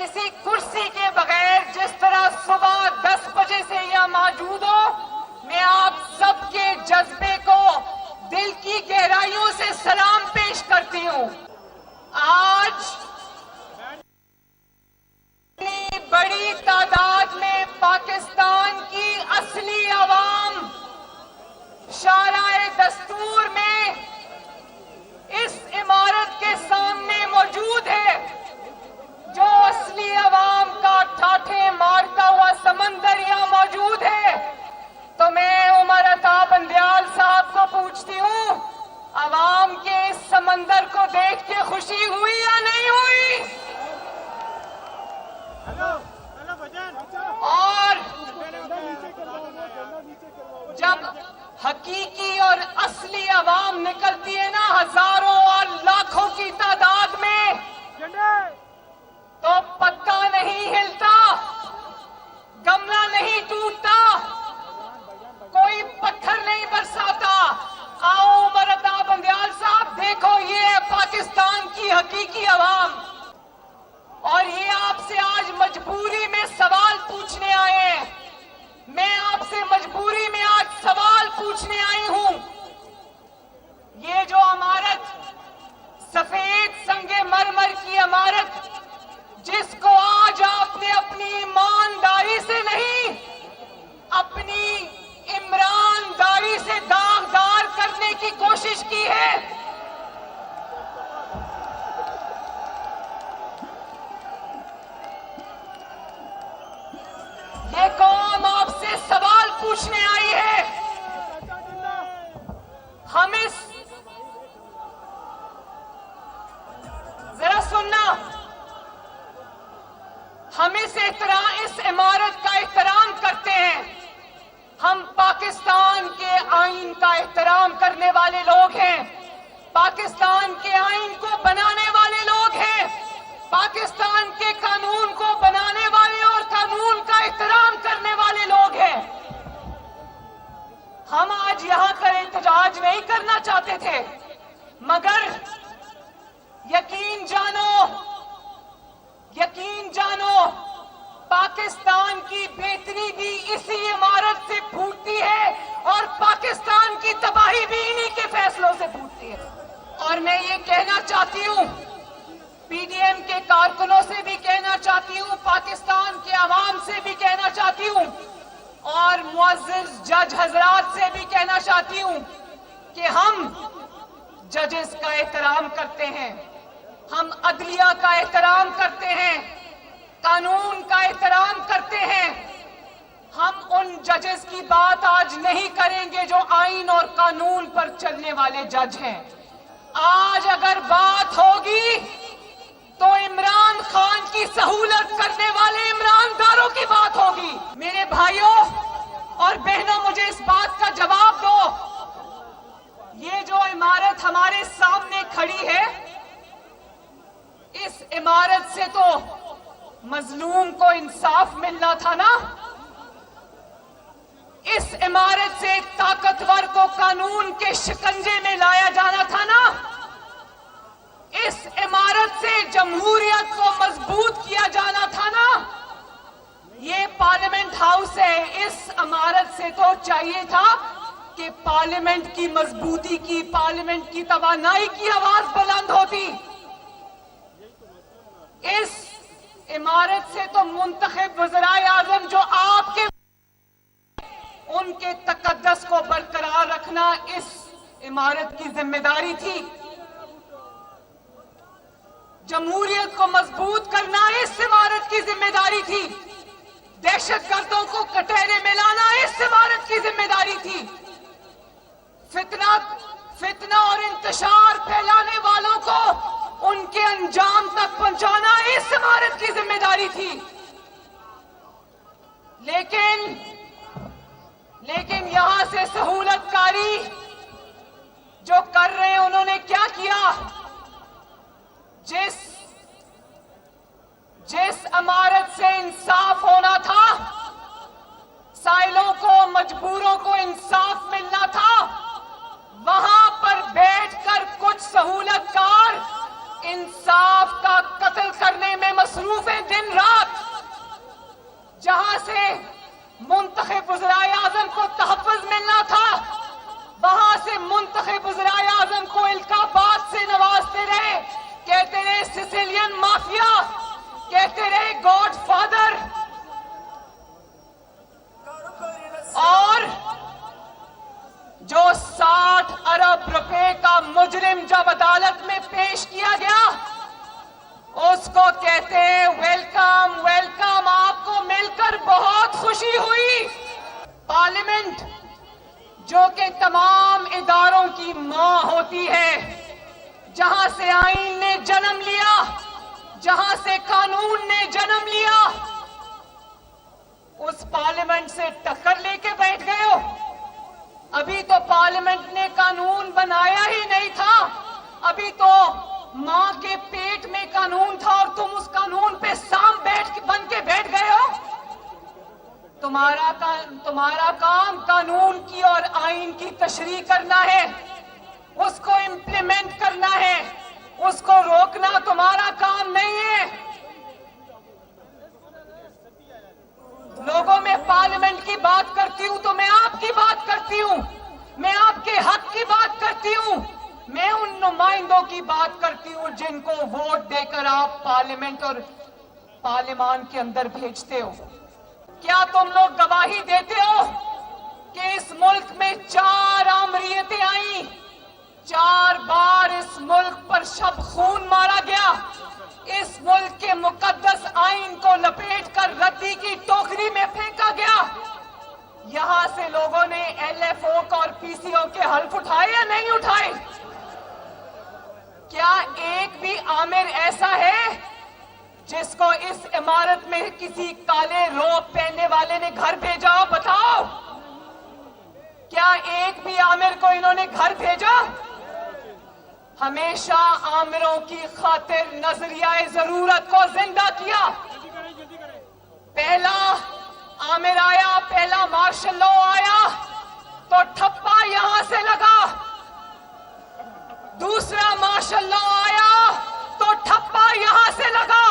किसी कुर्सी के बगैर जिस तरह सुबह 10 बजे से यह मौजूद हो, मैं आप सबके जज्बे को दिल की गहराइयों से सलाम पेश करती हूँ। आज इतनी बड़ी तादाद में पाकिस्तान की असली अवाम शाराए दस्तूर में इस इमारत के सामने मौजूद है, जो असली अवाम का ठाठे मारता हुआ समंदर यहाँ मौजूद है। तो मैं उमर अता बंदयाल साहब को पूछती हूँ, अवाम के इस समंदर को देख के खुशी हुई या नहीं हुई? और जब हकीकी और असली अवाम निकलती है ना, हजारों और लाखों की तादाद में, तो पत्ता नहीं हिलता, गमला नहीं टूटता, कोई पत्थर नहीं बरसाता। आओ उमर अता बंदयाल साहब, देखो ये है पाकिस्तान की हकीकी अवाम। और ये आपसे आज मजबूरी में सवाल पूछने आए हैं। मैं आपसे मजबूरी में आज सवाल पूछने आई हूं। ये जो इमारत, सफेद संगे मरमर की इमारत, जिसको आज आपने अपनी ईमानदारी से नहीं, अपनी इमरानदारी से दागदार करने की कोशिश की है, ये कौम आपसे सवाल पूछने आई है। हम इस, जरा सुनना, हम इस इमारत का एहतराम करते हैं। हम पाकिस्तान के आईन का एहतराम करने वाले लोग हैं, पाकिस्तान के आईन को बनाने वाले लोग हैं, पाकिस्तान के कानून को बनाने वाले और कानून का एहतराम करने वाले लोग हैं। हम आज यहां का एहतजाज नहीं करना चाहते थे, मगर यकीन जानो, पाकिस्तान की बेहतरी भी इसी इमारत से फूटती है और पाकिस्तान की तबाही भी इन्हीं के फैसलों से फूटती है। और मैं ये कहना चाहती हूँ, पीडीएम के कारकुनों से भी कहना चाहती हूँ, पाकिस्तान के अवाम से भी कहना चाहती हूँ, और मुअज़्ज़िज़ जज हजरात से भी कहना चाहती हूँ कि हम जजेस का एहतराम करते हैं, हम अदलिया का एहतराम करते हैं, कानून का एहतराम करते हैं। हम उन जजेस की बात आज नहीं करेंगे जो आईन और कानून पर चलने वाले जज हैं। आज अगर बात होगी तो इमरान खान की सहूलत करने वाले इमरानदारों की बात होगी। मेरे भाइयों और बहनों, मुझे इस बात का जवाब दो, ये जो इमारत हमारे सामने खड़ी है, इस इमारत से तो मजलूम को इंसाफ मिलना था ना, इस इमारत से एक ताकतवर को कानून के शिकंजे में लाया जाना था ना, इस इमारत से जमहूरियत को मजबूत किया जाना था ना। ये पार्लियामेंट हाउस है, इस इमारत से तो चाहिए था कि पार्लियामेंट की मजबूती की, पार्लियामेंट की तवानाई की आवाज बुलंद होती। इस इमारत से तो मुंतखब वज़राए आज़म जो आपके, उनके तकद्दस को बरकरार रखना इस इमारत की जिम्मेदारी थी। जमहूरियत को मजबूत करना इस इमारत की जिम्मेदारी थी। दहशतगर्दों को कटहरे में लाना इस इमारत की जिम्मेदारी थी। फितना और इंतशार फैलाने वालों को उनके अंजाम तक पहुंचाना इस इमारत की जिम्मेदारी थी। लेकिन यहां से सहूलतकारी जो कर रहे हैं, उन्होंने क्या किया? जिस इमारत से इंसाफ होना था, साइलों को, मजबूरों को इंसाफ मिलना था, वहां पर बैठकर कुछ सहूलतकार इंसाफ का कत्ल करने में मसरूफ हैं दिन दिन रात जहां से मुंतखब वज़ीर आज़म को तहफ़्फ़ुज़ मिलना था, वहां से मुंतखब वज़ीर आज़म को इल्काबात से नवाजते रहे, कहते रहे सिसिलियन माफिया, कहते रहे गॉड फादर। और जो 60 अरब रुपए का मुजरिम जब अदालत में पेश किया गया, उसको कहते हैं वेलकम वेलकम, आपको मिलकर बहुत खुशी हुई। पार्लियामेंट जो कि तमाम इदारों की मां होती है, जहां से आईन ने जन्म लिया, जहां से कानून ने जन्म लिया, उस पार्लियामेंट से टक्कर लेके बैठ गए हो। अभी तो पार्लियामेंट ने कानून बनाया ही नहीं था, अभी तो मां के पेट में कानून था और तुम उस कानून पे सांप बन के बैठ गए हो। तुम्हारा काम कानून की और आईन की तशरीह करना है, उसको इम्प्लीमेंट करना है, उसको रोकना तुम्हारा काम नहीं है। लोगों में पार्लियामेंट की बात करती हूं तो मैं आपकी बात करती हूं, मैं आपके हक की बात करती हूं, मैं उन नुमाइंदों की बात करती हूं जिनको वोट देकर आप पार्लियामेंट और पार्लियामान के अंदर भेजते हो। क्या तुम लोग गवाही देते हो कि इस मुल्क में 4 आमरीयतें आई, 4 बार इस मुल्क पर शब खून मारा गया, इस मुल्क के मुकद्दस आईन को लपेट कर रद्दी की टोकरी में फेंका गया। यहां से लोगों ने LFO और PCO के हल्फ उठाए या नहीं उठाए? क्या एक भी आमिर ऐसा है जिसको इस इमारत में किसी काले रोब पहनने वाले ने घर भेजा हो? बताओ, क्या एक भी आमिर को इन्होंने घर भेजा? हमेशा आमिरों की खातिर नजरिया जरूरत को जिंदा किया। पहला आमिर आया, पहला मार्शल लॉ आया तो ठप्पा यहां से लगा, दूसरा मार्शल लॉ आया तो ठप्पा यहां से लगा,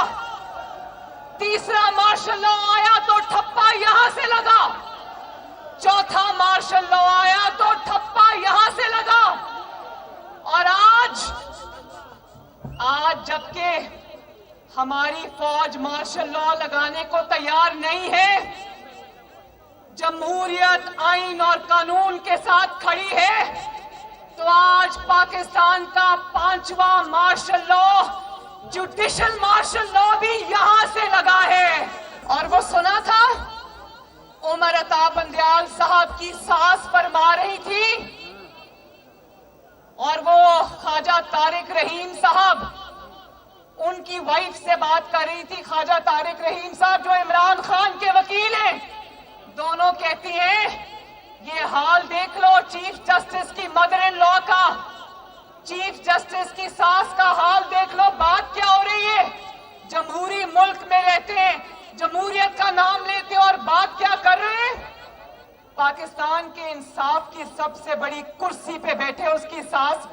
तीसरा मार्शल लॉ आया तो ठप्पा यहां से लगा, चौथा मार्शल लॉ आया तो ठप्पा यहां से लगा। और आज जबकि हमारी फौज मार्शल लॉ लगाने को तैयार नहीं है, जमहूरियत आईन और कानून के साथ खड़ी है, तो आज पाकिस्तान का 5वां martial law, judicial martial law भी यहां से लगा है। और वो सुना था उमर अता बंदयाल साहब की सास फरमा रही थी और वो ख्वाजा तारिक रहीम साहब उनकी वाइफ से बात कर रही थी। ख्वाजा तारिक रहीम साहब जो इमरान खान के वकील हैं, दोनों कहती हैं ये हाल देख लो चीफ जस्टिस की मदर इन लॉ का, चीफ जस्टिस की सास का हाल देख लो। बात क्या हो रही है? जमहूरी मुल्क में रहते हैं, जमहूरियत का नाम लेते हैं और बात क्या कर रहे हैं? पाकिस्तान के इंसाफ की सबसे बड़ी कुर्सी पे बैठे उसकी सास,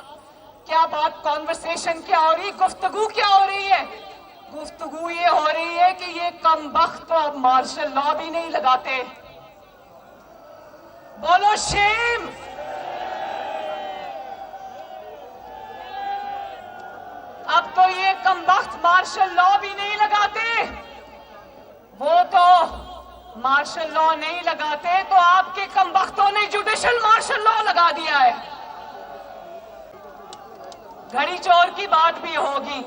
क्या बात, कॉन्वर्सेशन क्या हो रही, गुफ्तगू क्या हो रही है? गुफ्तगू ये हो रही है कि ये कमबख्त तो अब मार्शल लॉ भी नहीं लगाते। बोलो शेम। अब तो ये कमबख्त मार्शल लॉ भी नहीं लगाते। वो तो मार्शल लॉ नहीं लगाते तो आपके कमबख्तों ने जुडिशल मार्शल लॉ लगा दिया है। घड़ी चोर की बात भी होगी,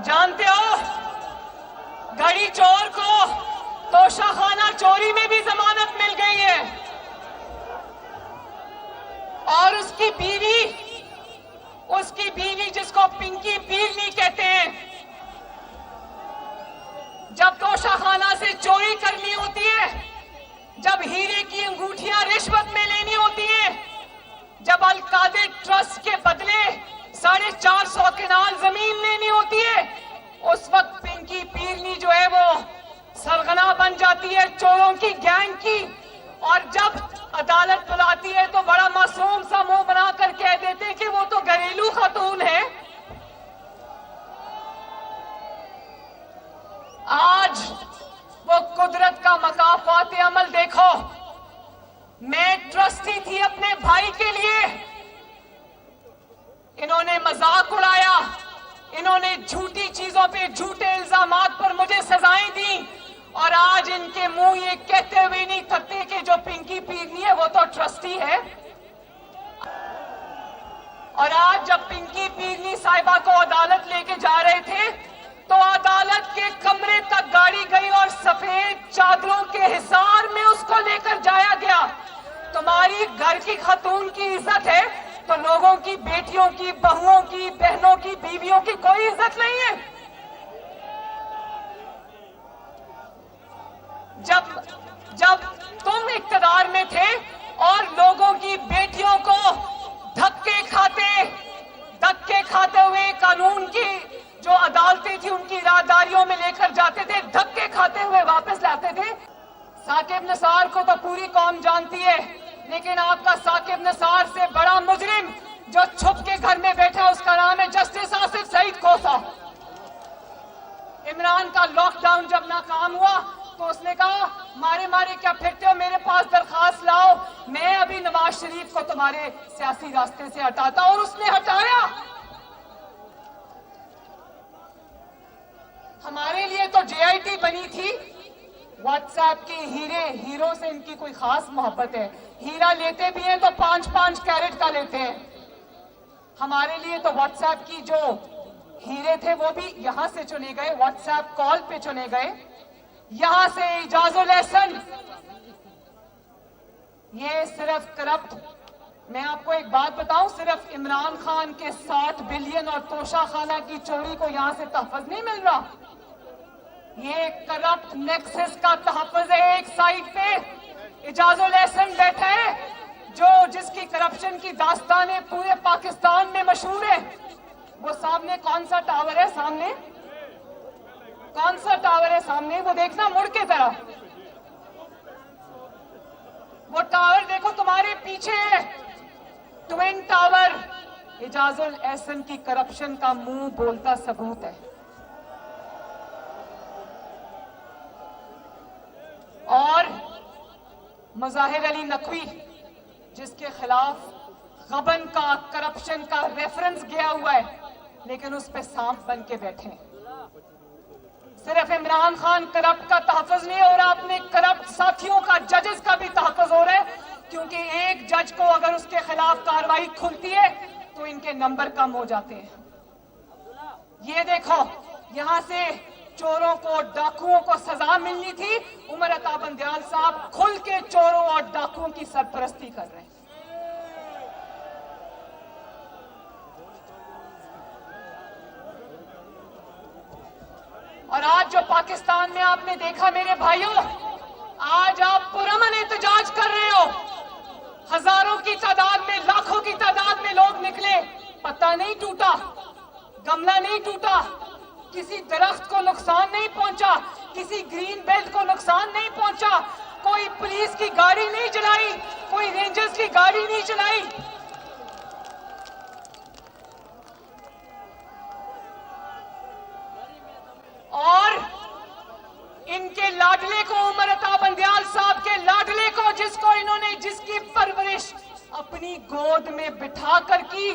जानते हो घड़ी चोर को तोशाखाना चोरी में भी जमानत मिल गई है और उसकी बीवी जिसको पिंकी पीरनी कहते हैं, जब तोशाखाना से चोरी करनी होती है, जब हीरे की अंगूठियां रिश्वत में लेनी होती है, जब अलकादे ट्रस्ट के बदले 450 कनाल जमीन लेनी होती है, उस वक्त पिंकी पीरनी जो है वो सरगना बन जाती है चोरों की गैंग की। और जब अदालत बुलाती है तो बड़ा मासूम सा मुंह बनाकर कह देते हैं कि वो तो घरेलू खातून है। इन्होंने झूठी चीजों पे झूठे इल्जामात पर मुझे सजाएं दी, और आज इनके मुंह ये कहते हुए नहीं थकते कि जो पिंकी पीरनी है वो तो ट्रस्टी है। और आज जब पिंकी पीरनी साहिबा को अदालत लेके जा रहे थे तो अदालत के कमरे तक गाड़ी गई और सफेद चादरों के हिसार में उसको लेकर जाया गया। तुम्हारी घर की खतून की इज्जत है तो लोगों की, बेटियों की, बहुओं की, बहनों की, बीवियों की कोई इज्जत नहीं है। जब तुम इक्तदार में थे और लोगों की बेटियों को धक्के खाते हुए कानून की जो अदालतें थी उनकी राहदारियों में लेकर जाते थे, धक्के खाते हुए वापस लाते थे। साकिब निसार को तो पूरी कौम जानती है, लेकिन आपका साकिब निसार से बड़ा मुजरिम जो छुप के घर में बैठा उसका नाम है जस्टिस आसिफ सईद खोसा। इमरान का लॉकडाउन जब नाकाम हुआ तो उसने कहा मारे मारे क्या फिरते हो, मेरे पास दरखास्त लाओ, मैं अभी नवाज शरीफ को तुम्हारे सियासी रास्ते से हटाता, और उसने हटाया। हमारे लिए तो जेआईटी बनी थी, व्हाट्सएप के हीरो से इनकी कोई खास मोहब्बत है, हीरा लेते भी हैं तो 5-5 कैरेट का लेते हैं। हमारे लिए तो व्हाट्सएप की जो हीरे थे वो भी यहां से चुने गए, व्हाट्सएप कॉल पे चुने गए। यहां से इजाजुल एहसन, ये सिर्फ करप्ट, मैं आपको एक बात बताऊं, सिर्फ इमरान खान के 60 बिलियन और तोशा खाना की चोरी को यहां से तहफ़्फ़ुज़ नहीं मिल रहा, ये करप्ट नेक्सस का तहफ़्फ़ुज़ है। एक साइड पे इजाजुल एहसन बैठा है जिसकी करप्शन की दास्तानें पूरे पाकिस्तान में मशहूर है। वो सामने कौन सा टावर है, सामने वो देखना मुड़ के तरफ, वो टावर देखो तुम्हारे पीछे है, ट्विन टावर। इजाजुल एहसन की करप्शन का मुंह बोलता सबूत है। और मुजाहिर अली नकवी जिसके खिलाफ गबन का, करप्शन का रेफरेंस गया हुआ है, लेकिन उस पे सांप बन के बैठे हैं। सिर्फ इमरान खान करप्ट का तहफ़्फ़ुज़ नहीं हो रहा, अपने करप्ट साथियों का, जजेस का भी तहफ़्फ़ुज़ हो रहा है, क्योंकि एक जज को अगर उसके खिलाफ कार्रवाई खुलती है तो इनके नंबर कम हो जाते हैं। ये देखो, यहां से चोरों को, डाकुओं को सजा मिलनी थी, उमर अता बंदयाल साहब खुल के चोरों और डाकुओं की सरपरस्ती कर रहे हैं। और आज जो पाकिस्तान में आपने देखा मेरे भाइयों, आज आप पुरअमन एहतजाज कर रहे हो, हजारों की तादाद में, लाखों की तादाद में लोग निकले, पत्ता नहीं टूटा, गमला नहीं टूटा, किसी दरख्त को नुकसान नहीं पहुंचा, किसी ग्रीन बेल्ट को नुकसान नहीं पहुंचा, कोई पुलिस की गाड़ी नहीं चलाई, कोई रेंजर्स की गाड़ी नहीं चलाई। और इनके लाडले को, उमर अता बंदयाल साहब के लाडले को, जिसकी परवरिश अपनी गोद में बिठाकर की,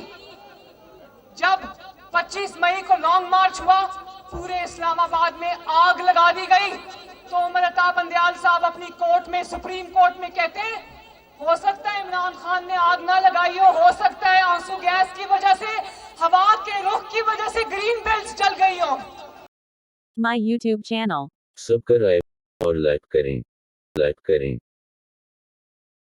जब 25 मई को लॉन्ग मार्च हुआ, पूरे इस्लामाबाद में आग लगा दी गई, तो उमर अता बंदयाल साहब अपनी कोर्ट में, सुप्रीम कोर्ट में कहते हैं, हो सकता है इमरान खान ने आग ना लगाई हो सकता है आंसू गैस की वजह से, हवा के रुख की वजह से ग्रीन बेल्ट जल गई हो। My YouTube channel. सब्सक्राइब और लाइक करें।